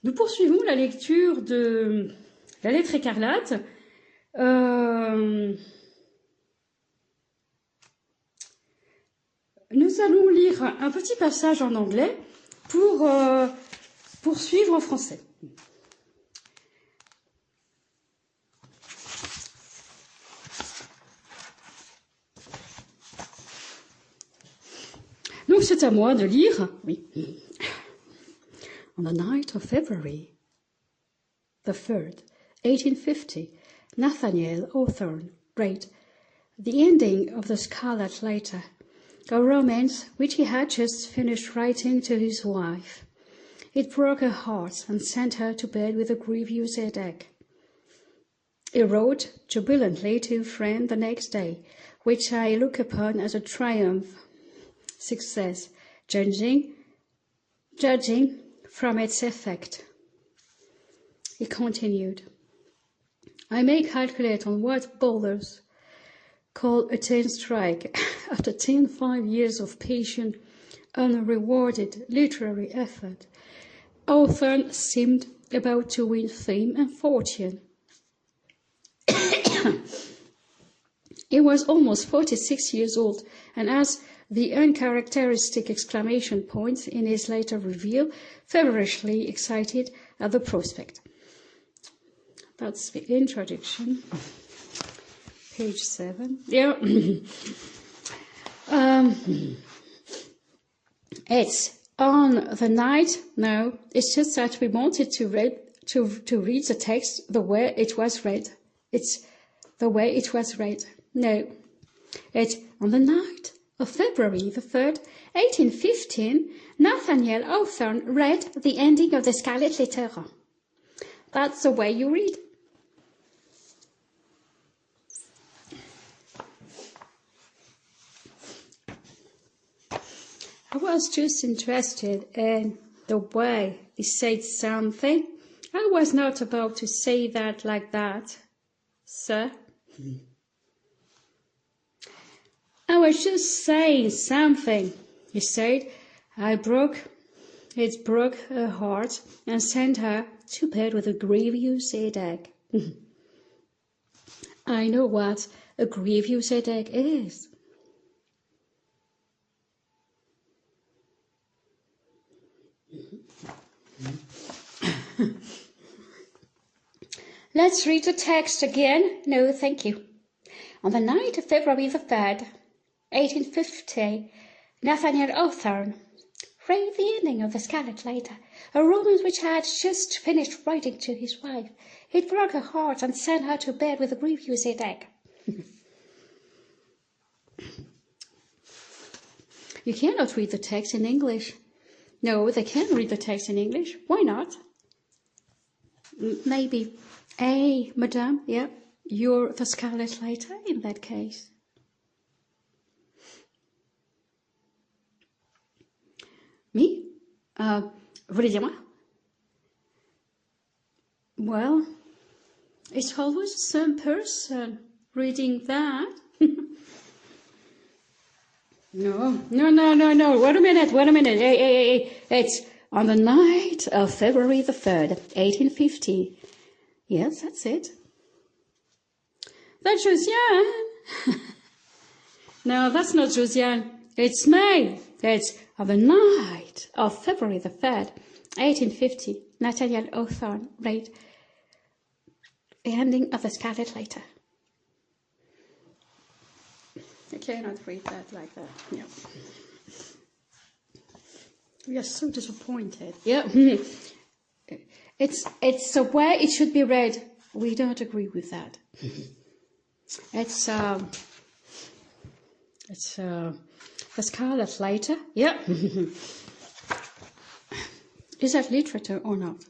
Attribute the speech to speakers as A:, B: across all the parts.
A: Nous poursuivons la lecture de la lettre écarlate. Nous allons lire un petit passage en anglais pour poursuivre en français. Donc c'est à moi de lire. Oui. On the night of February the 3rd, 1850, Nathaniel Hawthorne read the ending of the Scarlet Letter, a romance which he had just finished writing to his wife. It broke her heart and sent her to bed with a grievous headache. He wrote jubilantly to a friend the next day, which I look upon as a triumph, success, judging from its effect. He continued, I may calculate on what boulders call a 10 strike after 5 years of patient, unrewarded literary effort. Hawthorne seemed about to win fame and fortune. He was almost 46 years old, and as the uncharacteristic exclamation point in his later reveal, feverishly excited at the prospect. That's the introduction. Page 7. Yeah. It's on the night. No, it's just that we wanted to read the text the way it was read. It's the way it was read. No, it's on the night of February the 3rd, 1815, Nathaniel Hawthorne read the ending of the Scarlet Letter. That's the way you read. I was just interested in the way he said something. I was not about to say that like that, sir. I was just saying something, he said. It broke her heart and sent her to bed with a grievous headache. I know what a grievous headache is. Let's read the text again. No, thank you. On the night of February the 3rd, 1850, Nathaniel Hawthorne read the ending of the Scarlet Letter, a romance which had just finished writing to his wife. It broke her heart and sent her to bed with a grievous headache. You cannot read the text in English. No, they can read the text in English. Why not? Maybe. Hey, madame, yeah, you're the Scarlet Letter in that case. Me? Vous voulez dire moi? Well, it's always the same person reading that. No. Wait a minute. Hey. It's on the night of February the 3rd, 1850. Yes, that's it. That's Josiane. No, that's not Josiane. It's me. It's on the night of February the 3rd, 1850. Nathaniel Hawthorne read the ending of the Scarlet Letter. I cannot read that like that. No. We are so disappointed. Yeah. It's the way it should be read. We don't agree with that. It's the Scarlet Letter. Yeah. Is that literature or not?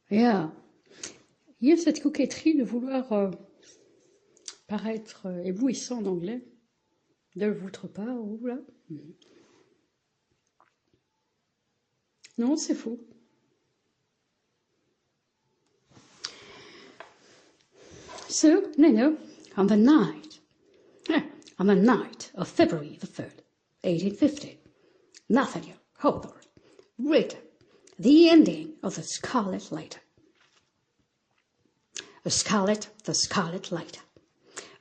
A: Yeah. Il y a cette coquetterie de vouloir paraître éblouissant en anglais, de votre part, ou là. Non, c'est faux. So, no, on the night of February the 3rd, 1850, Nathaniel Hawthorne read the ending of the Scarlet Letter. The Scarlet Letter,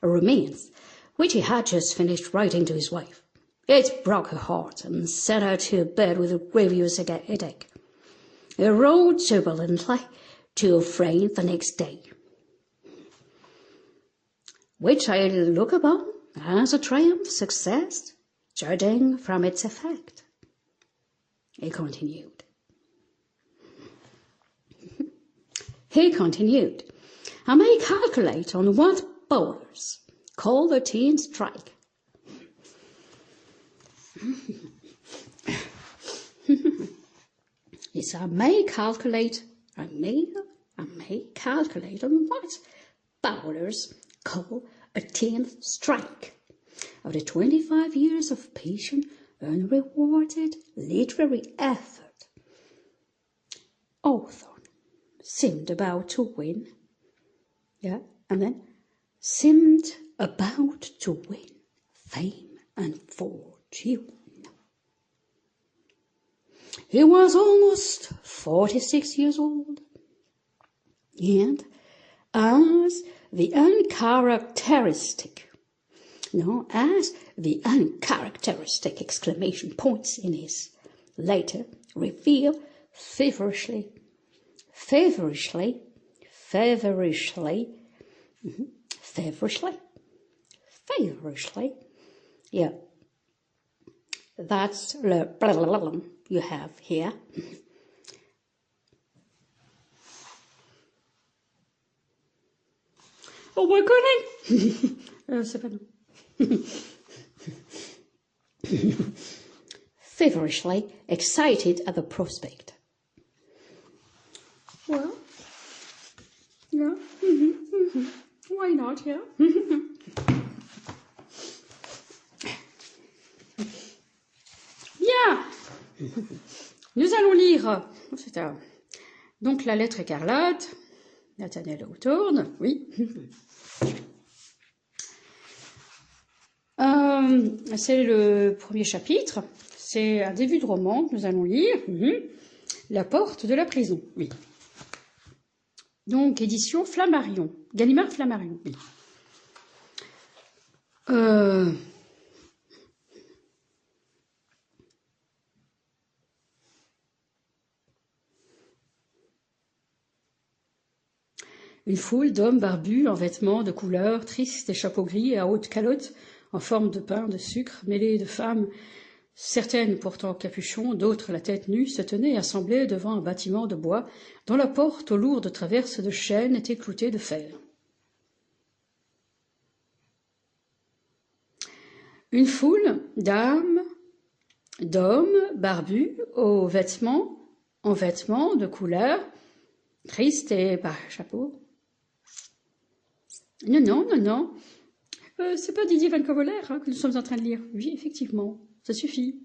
A: a romance which he had just finished writing to his wife. It broke her heart and sent her to bed with a grievous headache. He wrote jubilantly to a friend the next day, which I look upon as a triumph success, judging from its effect. He continued. I may calculate on what bowlers call the teen strike. Yes, I may calculate on what bowlers call a 10th strike. After 25 years of patient, unrewarded literary effort, Hawthorne seemed about to win. Seemed about to win fame and fortune. He was almost 46 years old, and as the uncharacteristic exclamation points in his letter reveal feverishly, yeah, that's the blah you have here. Oh my goodness! C'est pas non. Feverishly excited at the prospect. Well, yeah, why not, yeah? Bien, nous allons lire, donc la lettre écarlate, Nathaniel Hawthorne, oui. C'est le premier chapitre, c'est un début de roman que nous allons lire, La porte de la prison, oui. Donc, édition Flammarion, Gallimard Flammarion, oui. Une foule d'hommes barbus en vêtements de couleur tristes et chapeaux gris et à haute calotte en forme de pain de sucre, mêlés de femmes, certaines portant capuchon, d'autres la tête nue, se tenaient assemblées devant un bâtiment de bois dont la porte aux lourdes traverses de chêne était cloutée de fer. Une foule d'hommes barbus en vêtements de couleur tristes et par chapeau. Non. C'est pas Didier Van Cavolaire que nous sommes en train de lire. Oui, effectivement, ça suffit.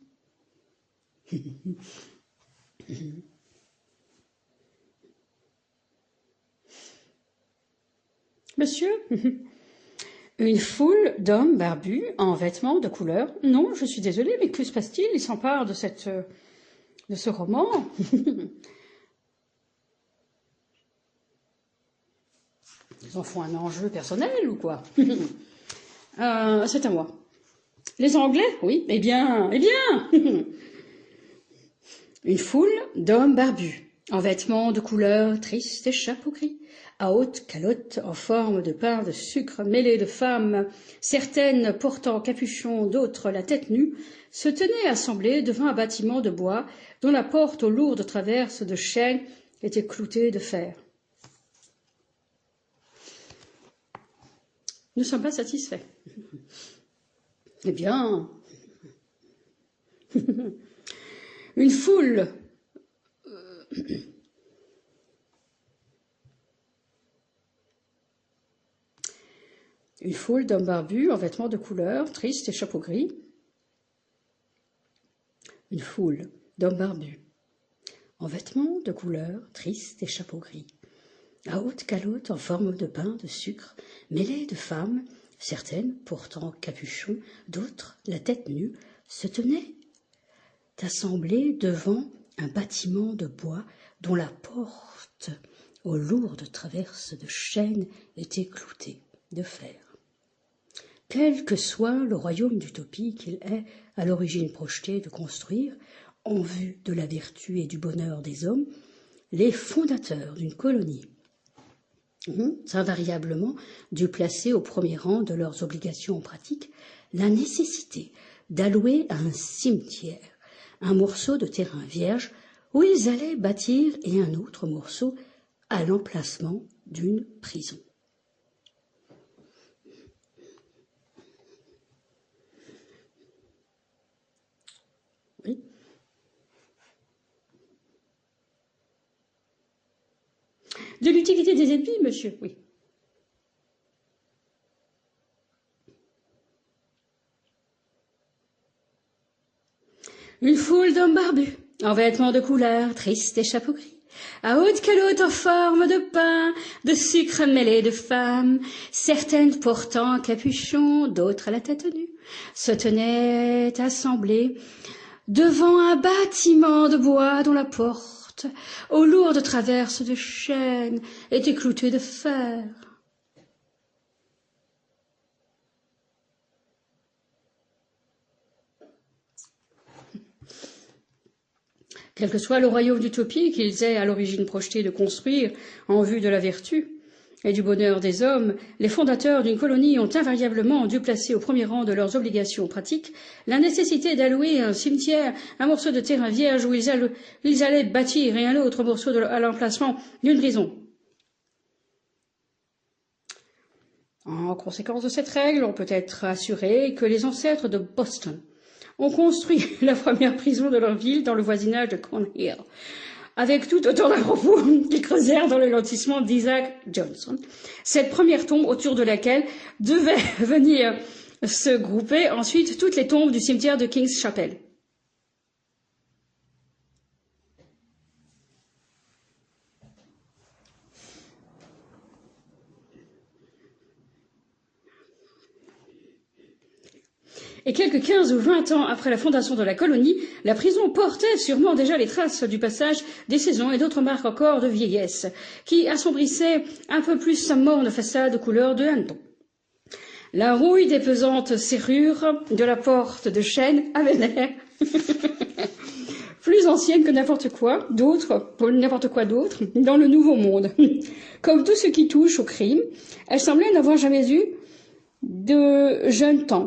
A: Monsieur, une foule d'hommes barbus en vêtements de couleur. Non, je suis désolée, mais que se passe-t-il? Il s'empare de ce roman. Ils en font un enjeu personnel ou quoi? C'est à moi. Les Anglais? Oui, eh bien. Une foule d'hommes barbus, en vêtements de couleur tristes et chapeaux gris, à haute calotte en forme de pain de sucre mêlés de femmes, certaines portant capuchon, d'autres la tête nue, se tenaient assemblées devant un bâtiment de bois dont la porte aux lourdes traverses de chêne était cloutée de fer. Nous ne sommes pas satisfaits. Eh bien, une foule d'hommes barbus en vêtements de couleur, tristes et chapeaux gris. Une foule d'hommes barbus en vêtements de couleur triste et chapeau gris. À haute calotte en forme de pain de sucre, mêlée de femmes, certaines portant capuchon, d'autres la tête nue, se tenaient assemblées devant un bâtiment de bois dont la porte aux lourdes traverses de chêne était cloutée de fer. Quel que soit le royaume d'utopie qu'il est à l'origine projeté de construire, en vue de la vertu et du bonheur des hommes, les fondateurs d'une colonie ont invariablement dû placer au premier rang de leurs obligations en pratique la nécessité d'allouer à un cimetière un morceau de terrain vierge où ils allaient bâtir et un autre morceau à l'emplacement d'une prison. Oui. De l'utilité des ennemis, monsieur, oui. Une foule d'hommes barbus, en vêtements de couleur, tristes et chapeaux gris, à haute calotte en forme de pain, de sucre mêlé de femmes, certaines portant capuchon, d'autres à la tête nue, se tenaient assemblées devant un bâtiment de bois dont la porte, aux lourdes traverses de chêne, était cloutée de fer. Quel que soit le royaume d'utopie qu'ils aient à l'origine projeté de construire en vue de la vertu et du bonheur des hommes, les fondateurs d'une colonie ont invariablement dû placer au premier rang de leurs obligations pratiques la nécessité d'allouer à un cimetière un morceau de terrain vierge où ils allaient bâtir et un autre morceau à l'emplacement d'une prison. En conséquence de cette règle, on peut être assuré que les ancêtres de Boston ont construit la première prison de leur ville dans le voisinage de Cornhill, avec tout autant d'avant-goût qu'ils creusèrent dans le lotissement d'Isaac Johnson. Cette première tombe autour de laquelle devaient venir se grouper ensuite toutes les tombes du cimetière de King's Chapel. Et quelques 15 ou 20 ans après la fondation de la colonie, la prison portait sûrement déjà les traces du passage des saisons et d'autres marques encore de vieillesse, qui assombrissaient un peu plus sa morne façade couleur de hanneton. La rouille des pesantes serrures de la porte de chêne avait l'air plus ancienne que n'importe quoi d'autre dans le nouveau monde. Comme tout ce qui touche au crime, elle semblait n'avoir jamais eu de jeune temps.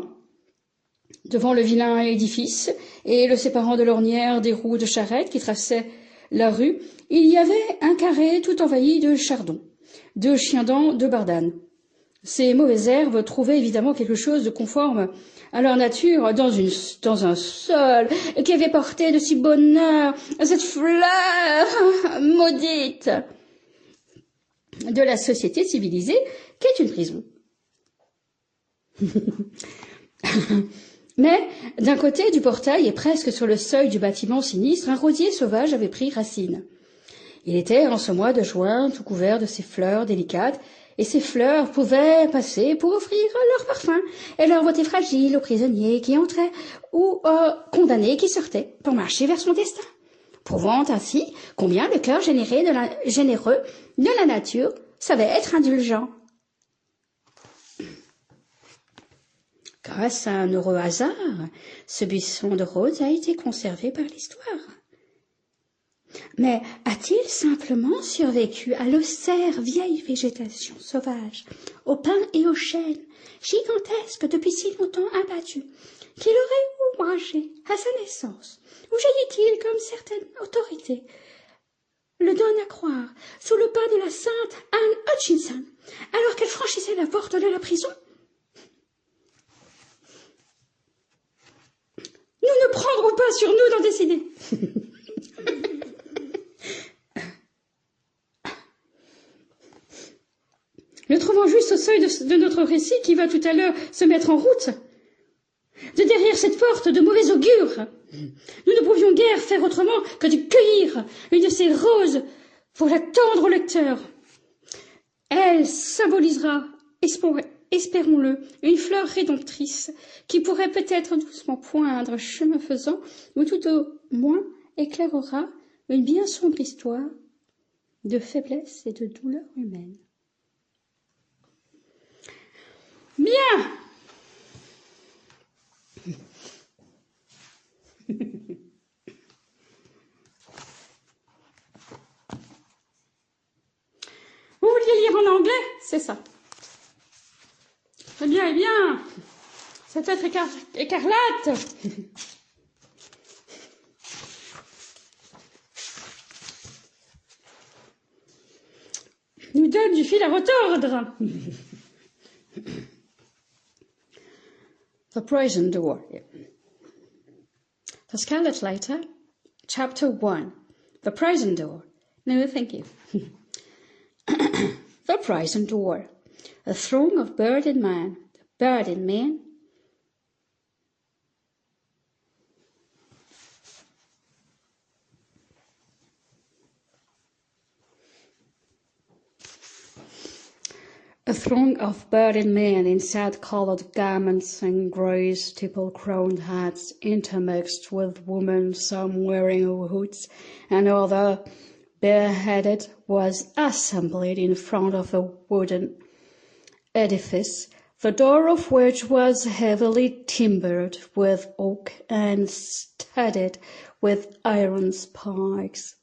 A: Devant le vilain édifice et le séparant de l'ornière des roues de charrette qui traçaient la rue, il y avait un carré tout envahi de chardons, de chiendents, de bardanes. Ces mauvaises herbes trouvaient évidemment quelque chose de conforme à leur nature dans un sol qui avait porté de si bonheur cette fleur maudite de la société civilisée qu'est une prison. Mais, d'un côté du portail et presque sur le seuil du bâtiment sinistre, un rosier sauvage avait pris racine. Il était en ce mois de juin tout couvert de ces fleurs délicates, et ces fleurs pouvaient passer pour offrir leur parfum et leur beauté fragile aux prisonniers qui entraient ou aux condamnés qui sortaient pour marcher vers son destin, prouvant ainsi combien le cœur généreux de la nature savait être indulgent. Grâce à un heureux hasard, ce buisson de roses a été conservé par l'histoire. Mais a-t-il simplement survécu à l'austère vieille végétation sauvage, aux pins et aux chênes, gigantesques depuis si longtemps abattus, qu'il aurait ombragé à sa naissance, ou jaillit-il comme certaines autorités le donnent à croire, sous le pas de la sainte Anne Hutchinson, alors qu'elle franchissait la porte de la prison? Nous ne prendrons pas sur nous d'en décider. Nous trouvons juste au seuil de notre récit qui va tout à l'heure se mettre en route. De derrière derrière cette porte de mauvais augure. Nous ne pouvions guère faire autrement que de cueillir une de ces roses pour la tendre au lecteur. Elle symbolisera, espérons-le, une fleur rédemptrice qui pourrait peut-être doucement poindre chemin faisant, ou tout au moins éclairera une bien sombre histoire de faiblesse et de douleur humaine. Bien. Vous vouliez lire en anglais? C'est ça. Eh bien, cette lettre écarlate nous donne du fil à retordre. The Prison Door. The Scarlet Letter, Chapter 1. The Prison Door. No, thank you. The Prison Door. A throng of burdened men. A throng of burdened men in sad-colored garments and grey steeple-crowned hats, intermixed with women, some wearing hoods and other bareheaded, was assembled in front of a wooden edifice, the door of which was heavily timbered with oak and studded with iron spikes.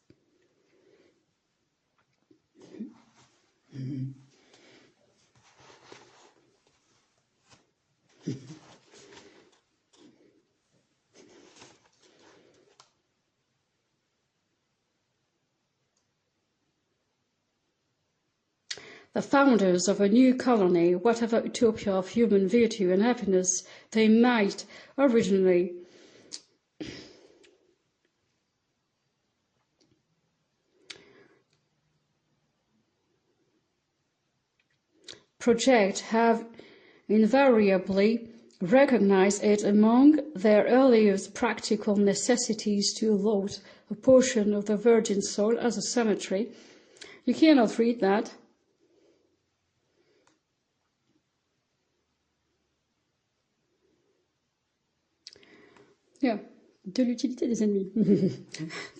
A: The founders of a new colony, whatever utopia of human virtue and happiness they might originally project, have invariably recognized it among their earliest practical necessities to allot a portion of the virgin soul as a cemetery. You cannot read that. Yeah, de l'utilité des ennemis.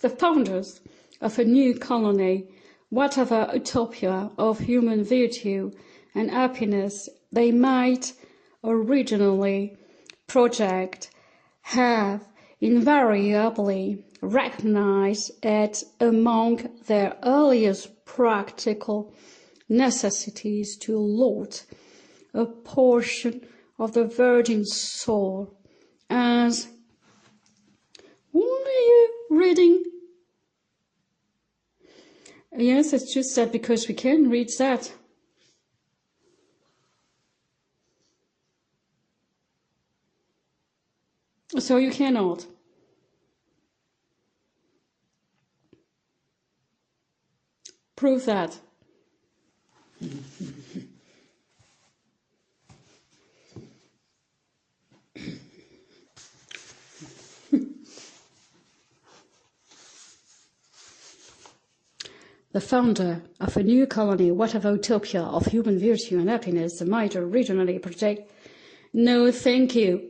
A: The founders of a new colony, whatever utopia of human virtue and happiness they might originally project, have invariably recognized it among their earliest practical necessities to allot a portion of the virgin soul as... What are you reading? Yes, it's just that because we can read that. So you cannot. Prove that. The founder of a new colony, whatever utopia of human virtue and happiness they might originally project. No, thank you.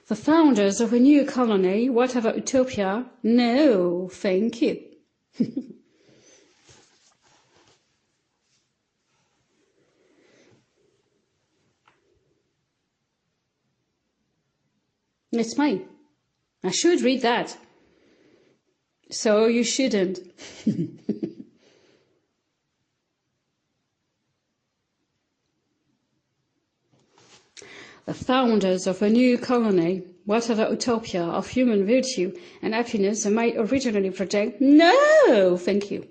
A: The founders of a new colony, whatever utopia. No, thank you. It's me. I should read that. So you shouldn't. The founders of a new colony, whatever utopia of human virtue and happiness they might originally project. No, thank you.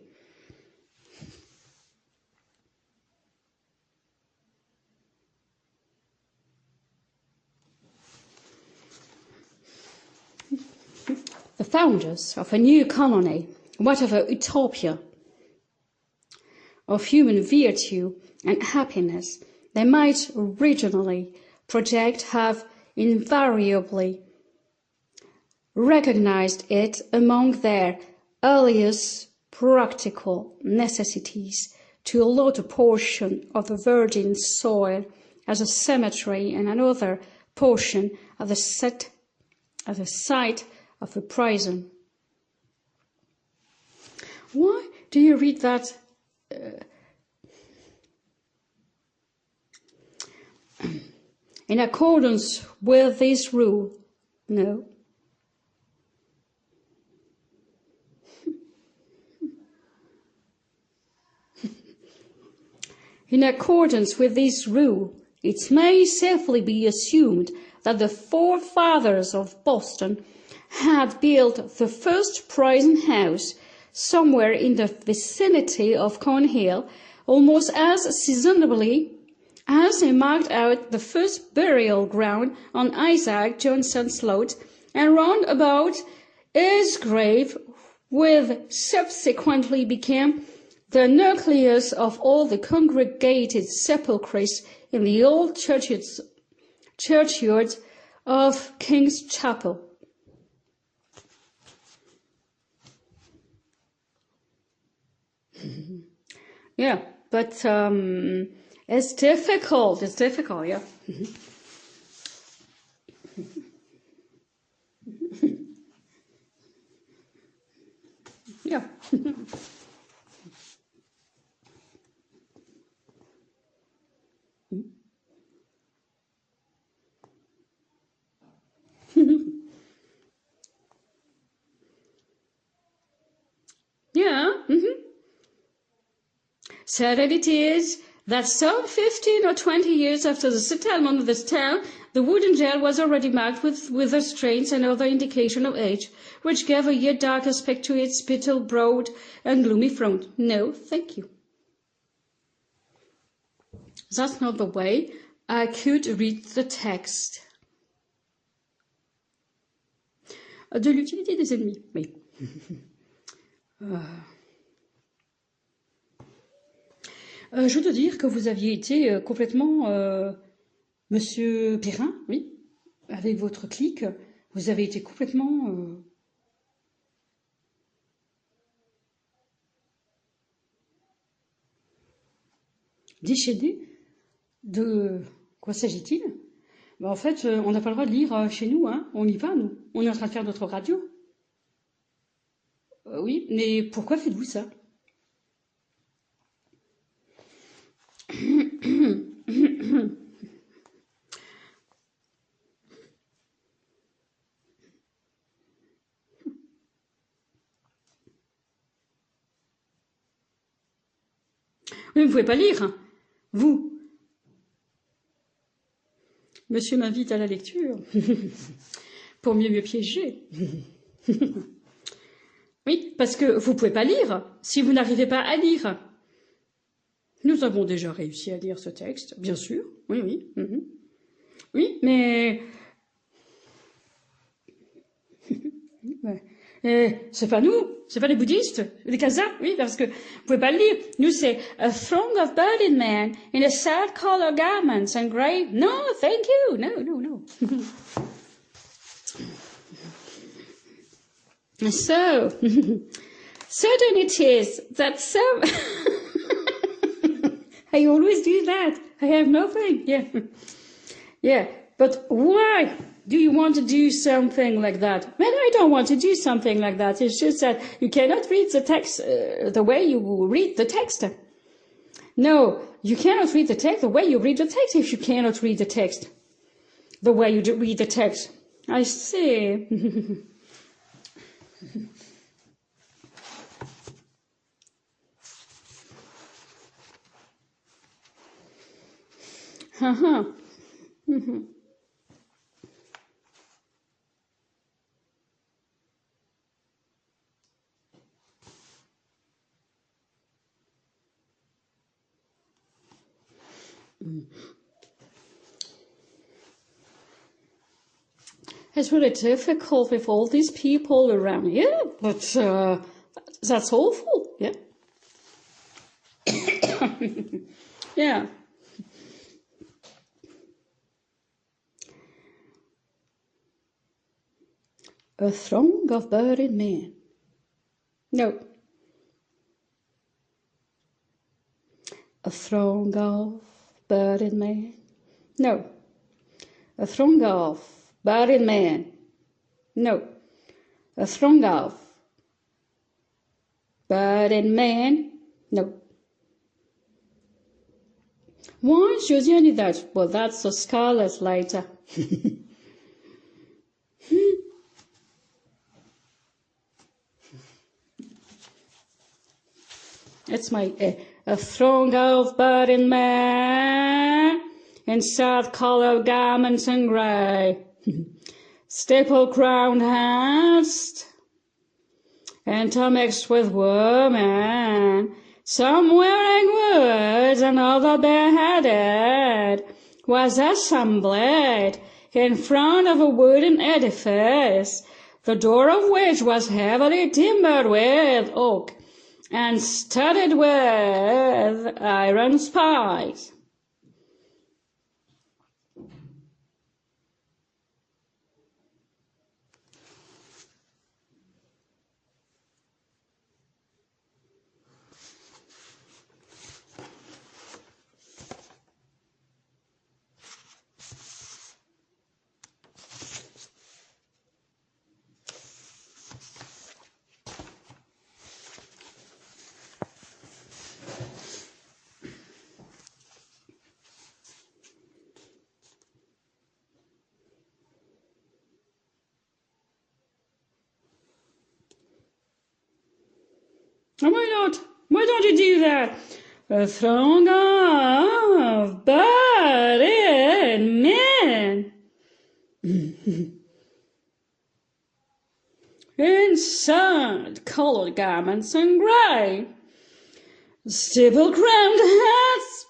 A: The founders of a new colony, whatever utopia of human virtue and happiness they might originally project have invariably recognized it among their earliest practical necessities to allot a portion of the virgin soil as a cemetery and another portion at the site of the prison. Why do you read that? In accordance with this rule? No. In accordance with this rule, it may safely be assumed that the forefathers of Boston had built the first prison house somewhere in the vicinity of Cornhill, almost as seasonably as they marked out the first burial ground on Isaac Johnson's lot, and round about his grave, which subsequently became the nucleus of all the congregated sepulchres in the old churchyard of King's Chapel. Yeah, but it's difficult. It's difficult, yeah. Yeah. Yeah. Certain it is that some 15 or 20 years after the settlement of this town, the wooden jail was already marked with wither stains and other indication of age, which gave a yet dark aspect to its bitter, broad and gloomy front. No, thank you. That's not the way I could read the text. De l'utilité des ennemis, oui. Je dois dire que vous aviez été complètement, Monsieur Perrin, oui, avec votre clic, vous avez été complètement déchaîné. De quoi s'agit-il? En fait, on n'a pas le droit de lire chez nous, hein. On y va, nous. On est en train de faire notre radio. Oui, mais pourquoi faites-vous ça? Vous ne pouvez pas lire, hein. Vous. Monsieur m'invite à la lecture, pour mieux me piéger. Oui, parce que vous ne pouvez pas lire, si vous n'arrivez pas à lire. Nous avons déjà réussi à lire ce texte, bien sûr, oui, oui. Oui, mais... c'est pas nous, c'est pas les bouddhistes, les Kazakhs, oui, parce que vous pouvez pas le lire. Nous, c'est a throng of burning men in a sad color garments and grey. No, thank you. No, no, no. So, certain it is that some... I always do that. I have nothing. Yeah. Yeah, but why do you want to do something like that? Well, I don't want to do something like that. It's just that you cannot read the text the way you read the text. No, you cannot read the text the way you read the text if you cannot read the text the way you read the text. I see. It's really difficult with all these people around. Yeah, but that's awful. Yeah. Yeah. A throng of burning men. No. A throng of burning men. No. A throng of burning men. No. A throng of burning men. No. Why should you need that? Well, that's a Scarlet Letter. It's my a throng of burning men in sad-coloured garments and grey, stipple-crowned hats, intermixed with women, some wearing woods and other bareheaded, was assembled in front of a wooden edifice, the door of which was heavily timbered with oak and studded with iron spikes. And why not? Why don't you do that? A throng of burning men in sad-coloured garments and grey, stipple-crowned hats,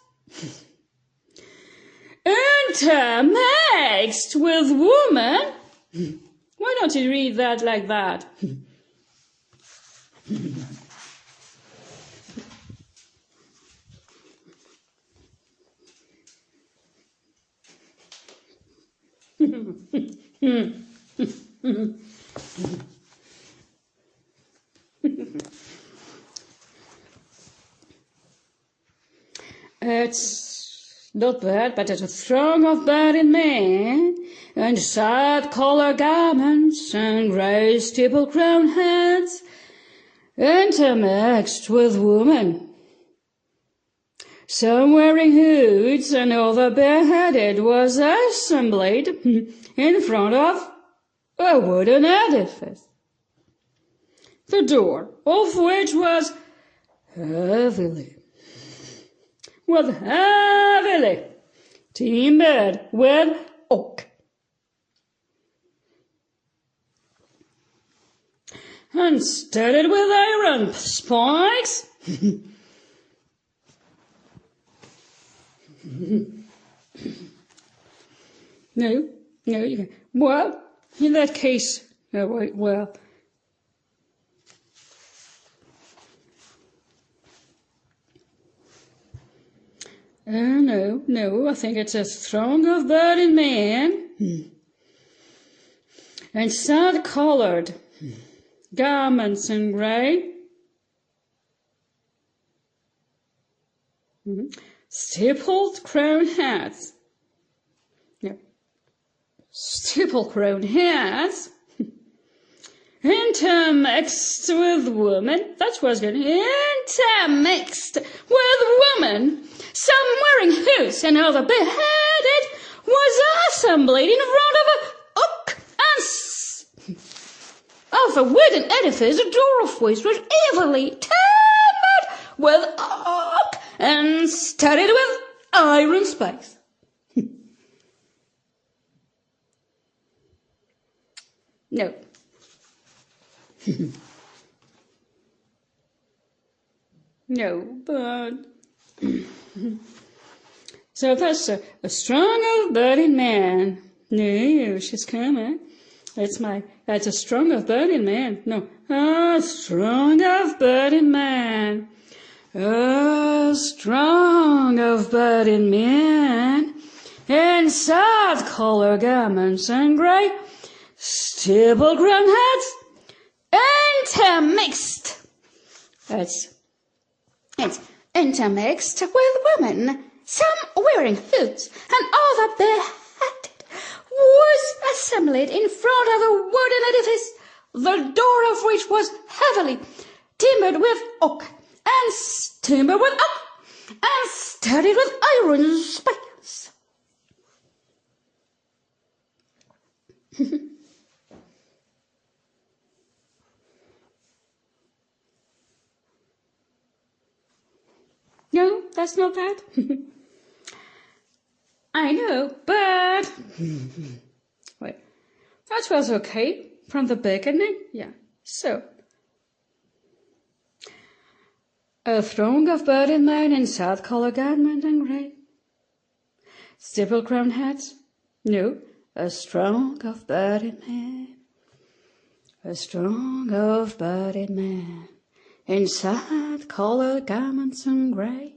A: intermixed with women. Why don't you read that like that? It's not bad, but it's a throng of burning men in sad-coloured garments and grey stipple-crowned hats, intermixed with women, some wearing hoods and other bareheaded, was assembled in front of a wooden edifice, the door of which was heavily timbered with oak and studded with iron spikes. No, you can. Well, in that case, well. No, I think it's a throng of burning men and sad-coloured garments in grey, stipple-crowned hats. No. Stipple-crowned hats, intermixed with women. That's what's good. Intermixed with women, some wearing hoods and other beheaded, was assembled in front of a oak and of a wooden edifice, the door of which was heavily timbered with oak and studded with iron spikes. No. No, but so that's a strong of burning man. No, she's coming. That's a strong of burning man. No, a strong of burning man. A strong of budding men in sad color garments and grey, stable-grown heads intermixed. It's intermixed with women, some wearing hoods and other bareheaded, was assembled in front of a wooden edifice, the door of which was heavily timbered with oak and studded with iron spikes. No, that's not that. I know, but wait, that was okay from the beginning. Yeah, so a throng of budding men in sad color garment and grey, stipple-crowned hats. No, a throng of budding men, a throng of budding men in sad color garments and grey,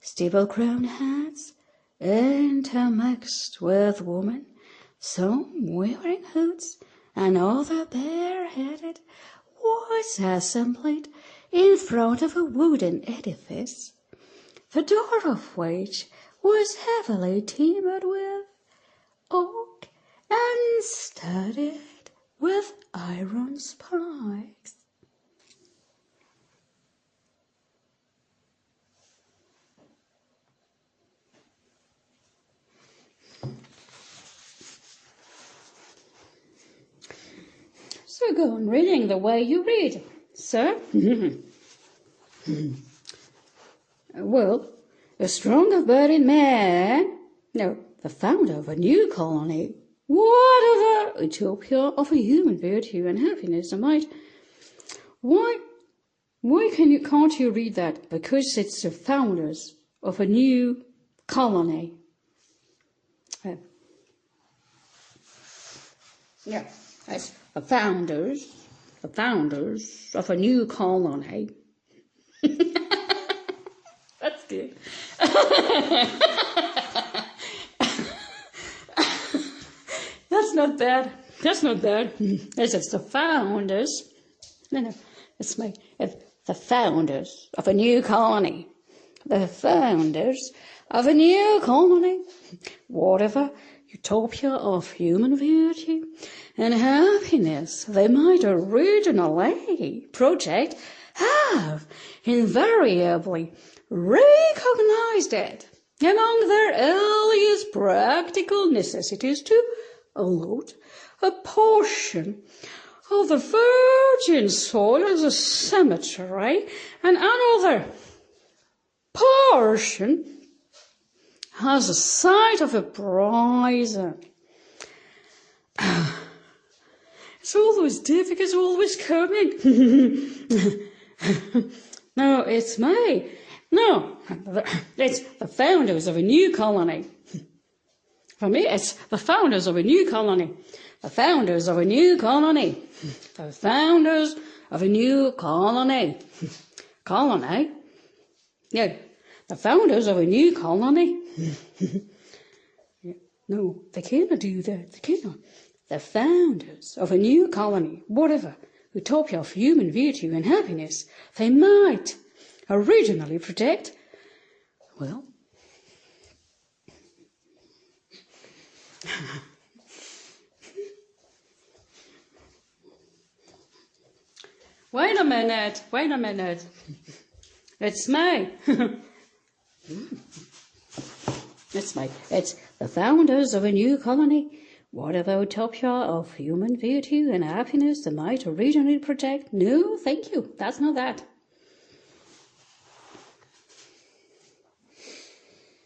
A: stipple-crowned hats, intermixed with women, some wearing hoods and other bareheaded, was assembled in front of a wooden edifice, the door of which was heavily timbered with oak and studded with iron spikes. So go on reading the way you read, sir. Well, a strong of budding man, no, the founder of a new colony, whatever utopia of a human virtue and happiness and might. Why can't you read that? Because it's the founders of a new colony. Yeah, that's the founders of a new colony. That's good. That's not bad. It's the founders. No, it's the founders of a new colony. The founders of a new colony. Whatever utopia of human virtue and happiness they might originally project have invariably recognized it among their earliest practical necessities to allot a portion of the virgin soil as a cemetery and another portion as a site of a prison. It's always difficult, it's always coming. No, it's me. No, it's the founders of a new colony. For me, it's the founders of a new colony. The founders of a new colony. The founders of a new colony. Colony? Yeah, the founders of a new colony. Yeah. No, they cannot do that. They cannot. The founders of a new colony, whatever utopia of human virtue and happiness they might originally protect, well, wait a minute, it's me. It's the founders of a new colony, whatever utopia of human virtue and happiness they might originally protect. No, thank you, that's not that.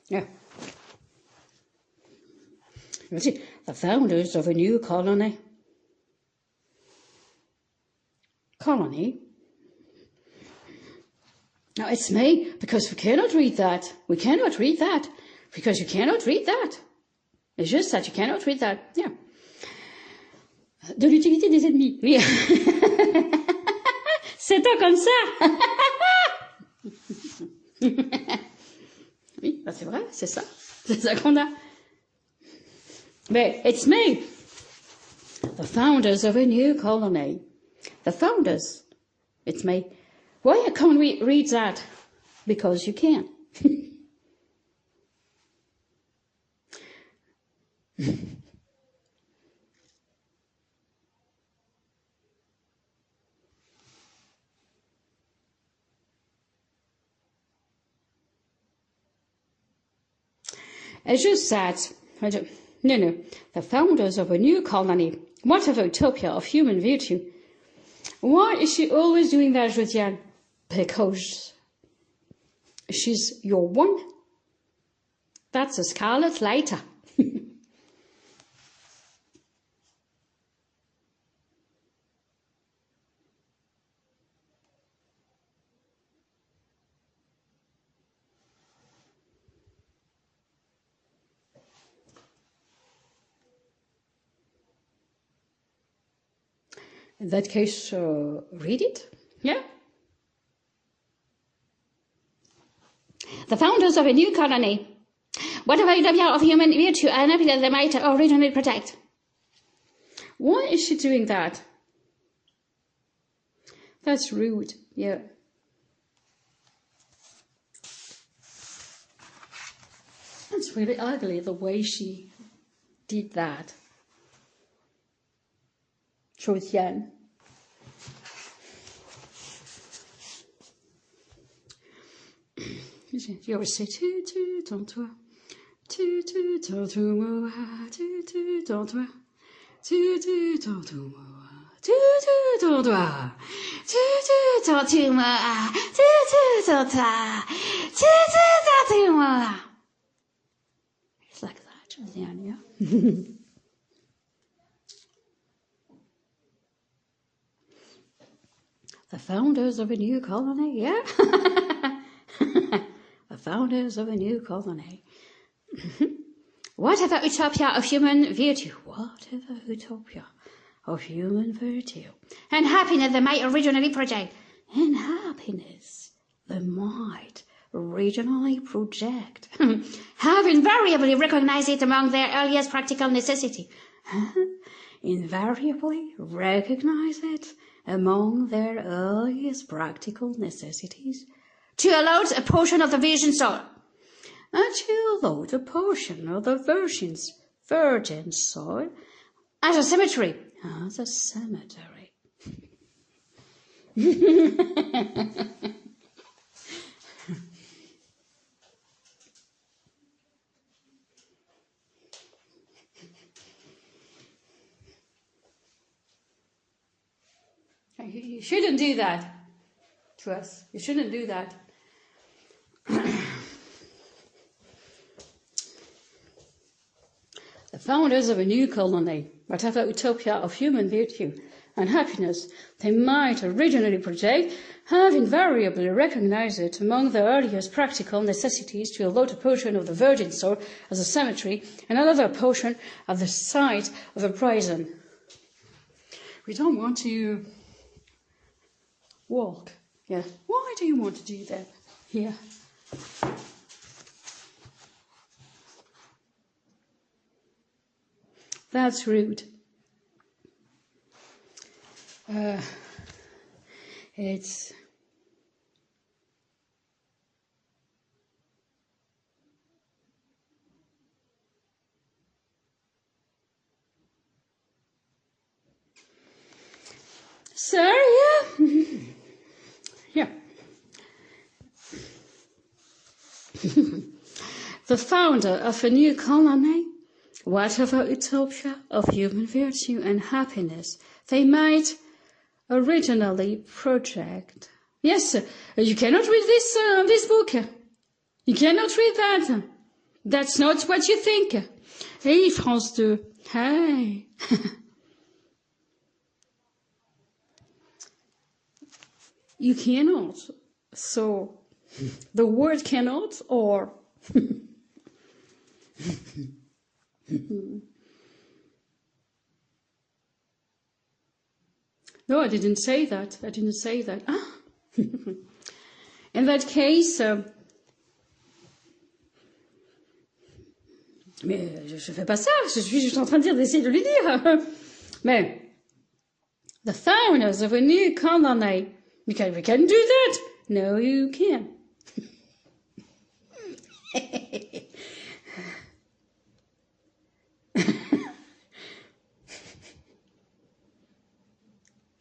A: Yeah. Let's see, the founders of a new colony. Colony? Now, it's me, because we cannot read that. We cannot read that, because you cannot read that. It's just that you cannot read that. Yeah. De l'utilité des ennemis. Oui. C'est pas comme ça. Oui, c'est vrai, c'est ça qu'on a. But it's me, the founders of a new colony. The founders, it's me. Why can't we read that? Because you can. It's just that, no, the founders of a new colony. What a utopia of human virtue. Why is she always doing that, Josiane? Because she's your one. That's a Scarlet Letter. In that case, read it. Yeah. The founders of a new colony. Whatever utopia of human virtue and happiness they might originally protect. Why is she doing that? That's rude. Yeah. That's really ugly, the way she did that. Josiane. You always say, tu, dans toi, tu, dans tout moi, tu, dans toi, tu, dans tout moi, tu, dans toi, tu, dans tout moi, tu, dans toi, tu, dans tout moi. It's like that, Josiane, yeah? The founders of a new colony, yeah? The founders of a new colony. Whatever utopia of human virtue, whatever utopia of human virtue, and happiness they might originally project, and happiness they might originally project, have invariably recognized it among their earliest practical necessity. Invariably recognize it among their earliest practical necessities. To allot a portion of the virgin soul. And to allot a portion of the virgin soul as a cemetery. As a cemetery. You shouldn't do that to us. You shouldn't do that. The founders of a new colony, whatever utopia of human virtue and happiness they might originally project, have invariably recognized it among the earliest practical necessities to allot a portion of the virgin soul as a cemetery and another portion at the site of a prison. We don't want to walk. Yeah. Why do you want to do that? Yeah. That's rude. It's so yeah. Yeah. The founder of a new colony, whatever utopia of human virtue and happiness they might originally project. Yes, you cannot read this book. You cannot read that. That's not what you think. Hey, France 2. Hey. You cannot. So, the word cannot or... No, I didn't say that. I didn't say that. In that case, Mais je fais pas ça, je suis juste en train de dire, d'essayer de lui dire. Mais, the founders of a new colony. We can do that. No, you can't.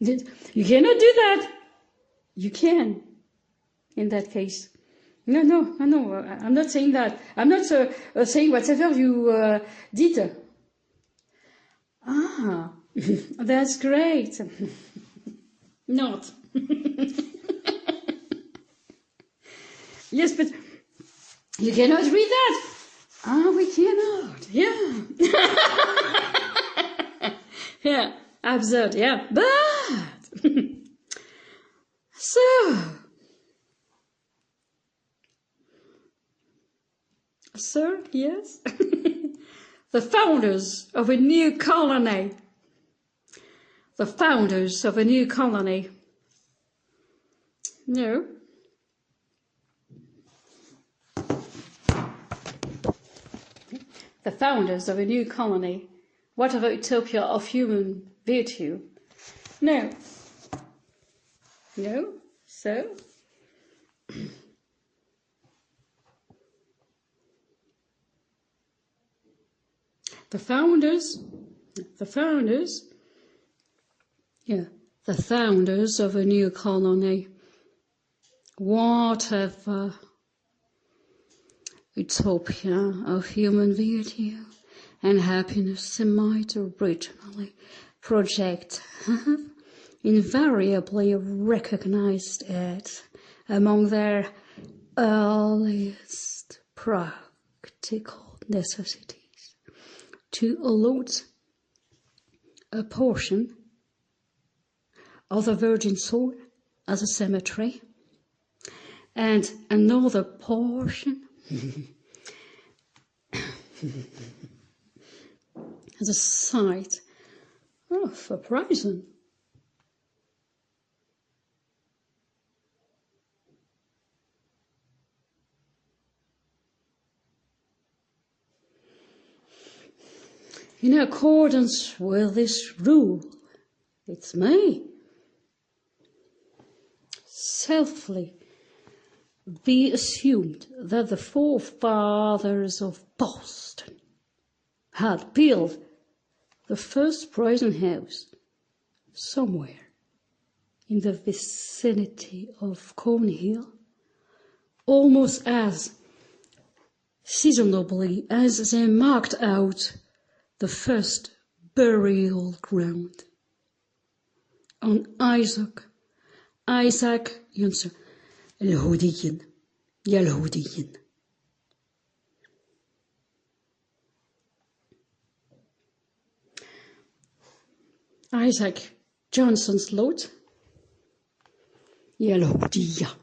A: You cannot do that. You can, in that case. No, I'm not saying that. I'm not saying whatever you did. Ah, that's great. Not. Yes, but you cannot read that. Ah, we cannot. Yeah. Yeah, absurd, yeah. But, so, sir, yes? The founders of a new colony. The founders of a new colony. No. The founders of a new colony. What of a utopia of human virtue? No. No? So? The founders, yeah, the founders of a new colony. Whatever utopia of human virtue and happiness they might originally project have invariably recognized it among their earliest practical necessities to allot a portion of the virgin soul as a cemetery and another portion as a site of a prison. In accordance with this rule, it's me. Selfly be assumed that the forefathers of Boston had built the first prison house somewhere in the vicinity of Cornhill, almost as seasonably as they marked out the first burial ground on Isaac ينصر اليهوديين يا اليهوديين. Isaac Johnson's lot يا اليهودية.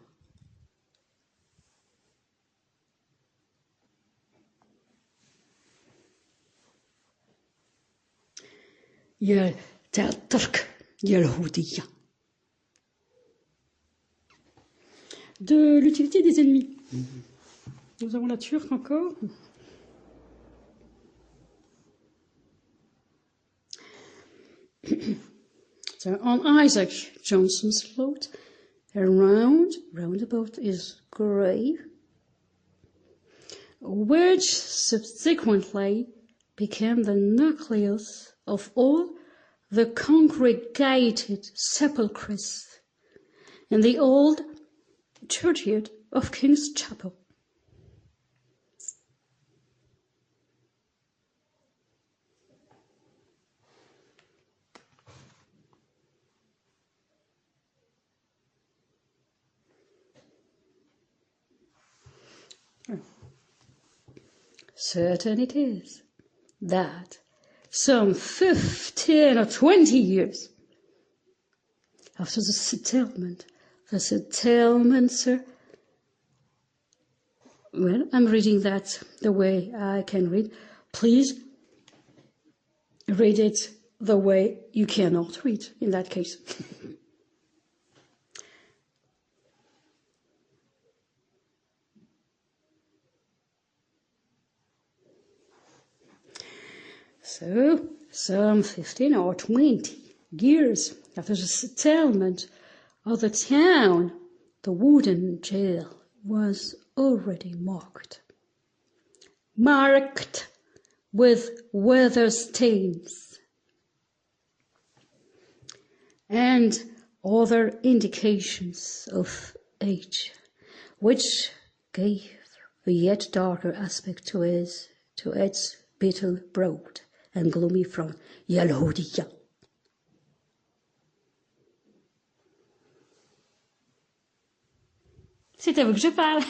A: يا تاع الترك يا اليهودية. De l'utilité des ennemis. Nous avons la Turque encore. So on Isaac Johnson's lot, a roundabout is grave, which subsequently became the nucleus of all the congregated sepulchres in the old churchyard of King's Chapel. Certain it is that some 15 or 20 years after the settlement, sir. Well, I'm reading that the way I can read. Please read it the way you cannot read in that case. So, some 15 or 20 years after the settlement of the town, the wooden jail was already marked with weather stains and other indications of age, which gave a yet darker aspect to its bitter broad and gloomy front. Yalhodiya. C'est à vous que je parle.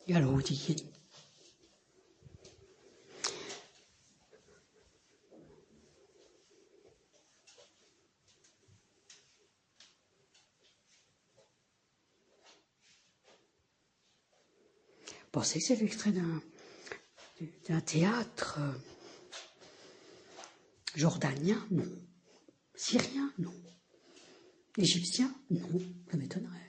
A: Yalhodiyin. Pensez que c'est l'extrait d'un théâtre jordanien? Non. Syrien? Non. Égyptien? Non. Ça m'étonnerait.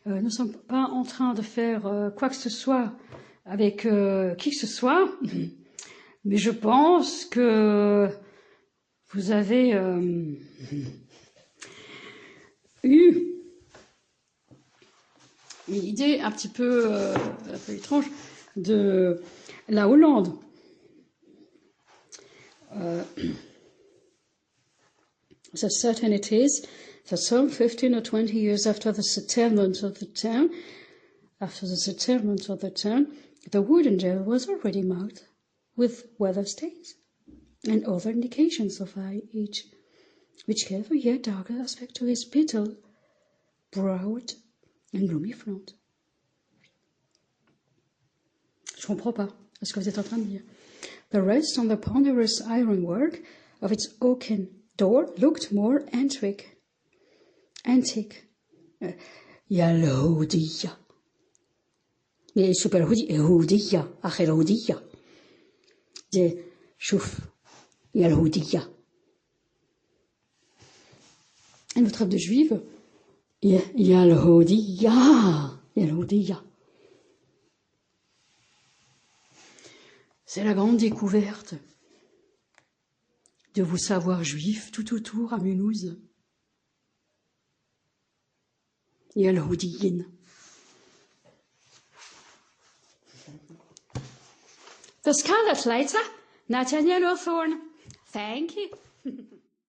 A: Nous ne sommes pas en train de faire quoi que ce soit avec qui que ce soit, mais je pense que vous avez eu une idée un peu étrange de la Hollande. So certain it is that some 15 or 20 years after the settlement of the town, the wooden jail was already marked with weather stains and other indications of age, which gave a yet darker aspect to his bitter, broad and gloomy front. Je comprends pas ce que vous êtes en train de dire. The rest on the ponderous ironwork of its oaken door looked more antique. Yalhodiya. Mais شوف الهودية أخي الهودية. شوف يالهودية. Une trêve de juive. Yalhodiya. C'est la grande découverte de vos savoirs juifs tout autour à Mulhouse. Yalhodiyin. The Scarlet Letter, Nathaniel Hawthorne. Thank you.